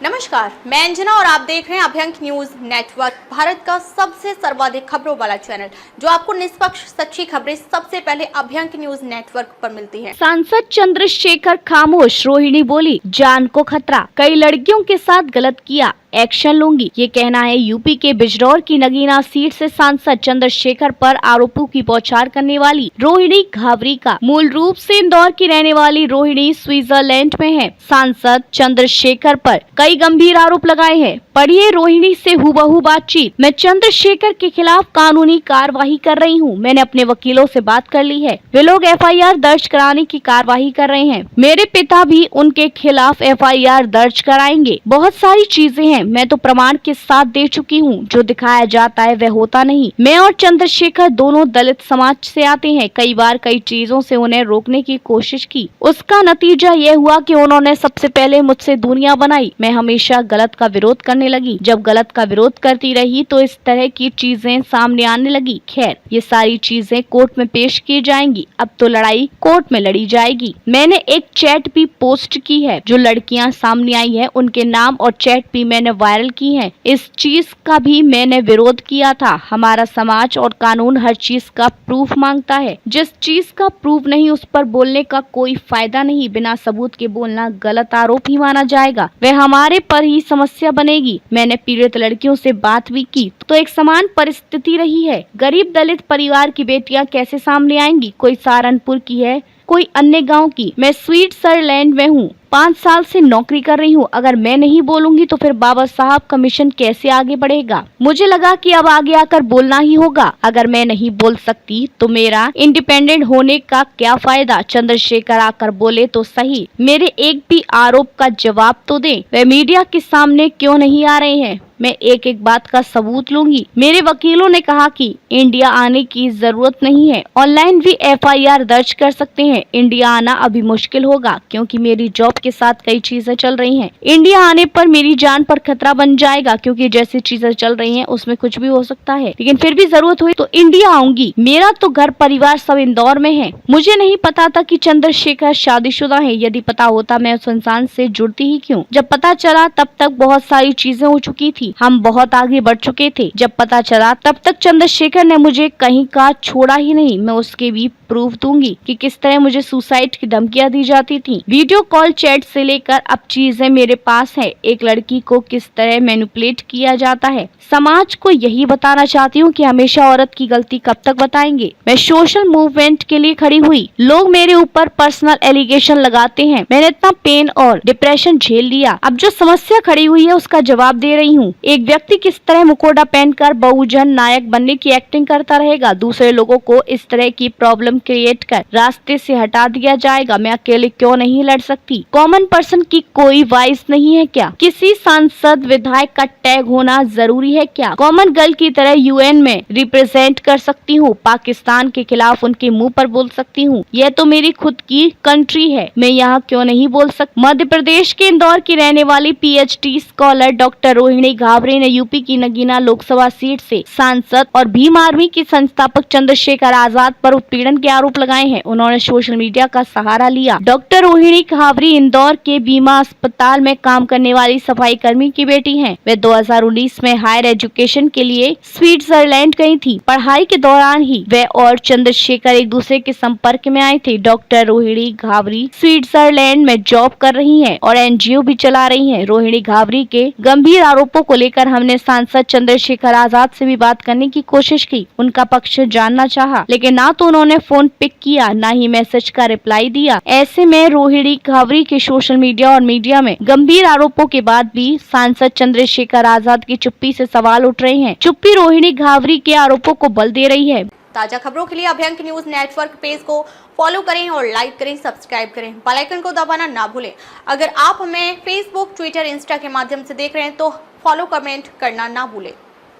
नमस्कार, मैं अंजना और आप देख रहे हैं अभ्यंक न्यूज नेटवर्क, भारत का सबसे सर्वाधिक खबरों वाला चैनल, जो आपको निष्पक्ष सच्ची खबरें सबसे पहले अभ्यंक न्यूज नेटवर्क पर मिलती हैं। सांसद चंद्रशेखर खामोश, रोहिणी बोली जान को खतरा, कई लड़कियों के साथ गलत किया, एक्शन लूंगी। ये कहना है यूपी के बिजनौर की नगीना सीट से सांसद चंद्रशेखर पर आरोपों की बौछार करने वाली रोहिणी घावरी का। मूल रूप से इंदौर की रहने वाली रोहिणी स्विट्जरलैंड में है। सांसद चंद्रशेखर पर कई गंभीर आरोप लगाए हैं। पढ़िए रोहिणी से हूबहू बातचीत। मैं चंद्रशेखर के खिलाफ कानूनी कार्रवाई कर रही हूँ। मैंने अपने वकीलों से बात कर ली है। वे लोग FIR दर्ज कराने की कार्रवाई कर रहे हैं। मेरे पिता भी उनके खिलाफ FIR दर्ज कराएंगे। बहुत सारी चीजें हैं, मैं तो प्रमाण के साथ दे चुकी हूँ। जो दिखाया जाता है वह होता नहीं। मैं और चंद्रशेखर दोनों दलित समाज से आते हैं। कई बार कई चीजों से उन्हें रोकने की कोशिश की। उसका नतीजा यह हुआ कि उन्होंने सबसे पहले मुझसे दूरियां बनाई। मैं हमेशा गलत का विरोध करने लगी। जब गलत का विरोध करती रही तो इस तरह की चीजें सामने आने लगी। खैर, ये सारी चीजें कोर्ट में पेश की जाएंगी। अब तो लड़ाई कोर्ट में लड़ी जाएगी। मैंने एक चैट भी पोस्ट की है। जो लड़कियां सामने आई है उनके नाम और चैट भी मैंने वायरल की है। इस चीज का भी मैंने विरोध किया था। हमारा समाज और कानून हर चीज का प्रूफ मांगता है। जिस चीज का प्रूफ नहीं उस पर बोलने का कोई फायदा नहीं। बिना सबूत के बोलना गलत आरोप ही माना जाएगा। वह हमारे पर ही समस्या बनेगी। मैंने पीड़ित लड़कियों से बात भी की तो एक समान परिस्थिति रही है। गरीब दलित परिवार की बेटियां कैसे सामने आएंगी? कोई सहारनपुर की है, कोई अन्य गांव की। मैं स्विट्जरलैंड में हूँ, 5 साल से नौकरी कर रही हूँ। अगर मैं नहीं बोलूंगी तो फिर बाबा साहब का मिशन कैसे आगे बढ़ेगा? मुझे लगा कि अब आगे आकर बोलना ही होगा। अगर मैं नहीं बोल सकती तो मेरा इंडिपेंडेंट होने का क्या फायदा? चंद्रशेखर आकर बोले तो सही, मेरे एक भी आरोप का जवाब तो दे। वे मीडिया के सामने क्यों नहीं आ रहे हैं? मैं एक एक बात का सबूत लूंगी। मेरे वकीलों ने कहा कि इंडिया आने की जरूरत नहीं है, ऑनलाइन भी FIR दर्ज कर सकते हैं। इंडिया आना अभी मुश्किल होगा क्योंकि मेरी जॉब के साथ कई चीजें चल रही हैं। इंडिया आने पर मेरी जान पर खतरा बन जाएगा क्योंकि जैसी चीजें चल रही हैं उसमें कुछ भी हो सकता है। लेकिन फिर भी जरूरत हुई तो इंडिया आऊंगी। मेरा तो घर परिवार सब इंदौर में है। मुझे नहीं पता था कि चंद्रशेखर शादीशुदा है। यदि पता होता मैं उस इंसान से जुड़ती ही क्यों? जब पता चला तब तक बहुत सारी चीजें हो चुकी थी। हम बहुत आगे बढ़ चुके थे। जब पता चला तब तक चंद्रशेखर ने मुझे कहीं का छोड़ा ही नहीं। मैं उसके भी प्रूफ दूंगी कि किस तरह मुझे सुसाइड की धमकियां दी जाती थी। वीडियो कॉल, चैट से लेकर अब चीजें मेरे पास है। एक लड़की को किस तरह मैनिपुलेट किया जाता है। समाज को यही बताना चाहती हूँ कि हमेशा औरत की गलती कब तक बताएंगे। मैं सोशल मूवमेंट के लिए खड़ी हुई। लोग मेरे ऊपर पर्सनल एलिगेशन लगाते हैं। मैंने इतना पेन और डिप्रेशन झेल लिया। अब जो समस्या खड़ी हुई है उसका जवाब दे रही हूँ। एक व्यक्ति किस तरह मुखौटा पहनकर बहुजन नायक बनने की एक्टिंग करता रहेगा? दूसरे लोगों को इस तरह की प्रॉब्लम क्रिएट कर रास्ते से हटा दिया जाएगा। मैं अकेले क्यों नहीं लड़ सकती? कॉमन पर्सन की कोई वॉइस नहीं है क्या? किसी सांसद विधायक का टैग होना जरूरी है क्या? कॉमन गर्ल की तरह UN में रिप्रेजेंट कर सकती हूँ। पाकिस्तान के खिलाफ उनके मुंह पर बोल सकती हूँ। यह तो मेरी खुद की कंट्री है। मैं यहाँ क्यों नहीं बोल सकती? मध्य प्रदेश के इंदौर की रहने वाली PhD scholar doctor Rohini Ghavri ने यूपी की नगीना लोकसभा सीट से सांसद और भीम आर्मी के संस्थापक चंद्रशेखर आजाद पर उत्पीड़न के आरोप लगाए हैं। उन्होंने सोशल मीडिया का सहारा लिया। डॉक्टर रोहिणी घावरी इंदौर के बीमा अस्पताल में काम करने वाली सफाई कर्मी की बेटी हैं। वे 2019 में हायर एजुकेशन के लिए स्विट्जरलैंड गई थी। पढ़ाई के दौरान ही वे और चंद्रशेखर एक दूसरे के संपर्क में आए थे। डॉक्टर रोहिणी घावरी स्विट्जरलैंड में जॉब कर रही हैं और NGO भी चला रही हैं। रोहिणी घावरी के गंभीर आरोपों को लेकर हमने सांसद चंद्रशेखर आजाद से भी बात करने की कोशिश की। उनका पक्ष जानना चाहा, लेकिन ना तो उन्होंने फोन पिक किया, ना ही मैसेज का रिप्लाई दिया। ऐसे में रोहिणी घावरी के सोशल मीडिया और मीडिया में गंभीर आरोपों के बाद भी सांसद चंद्रशेखर आजाद की चुप्पी से सवाल उठ रहे हैं। चुप्पी रोहिणी घावरी के आरोपों को बल दे रही है। ताजा खबरों के लिए अभ्यंक न्यूज नेटवर्क पेज को फॉलो करें और लाइक करें, सब्सक्राइब करें, बेल आइकन को दबाना ना भूलें। अगर आप हमें फेसबुक, ट्विटर, इंस्टा के माध्यम से देख रहे हैं तो फॉलो, कमेंट करना ना भूलें।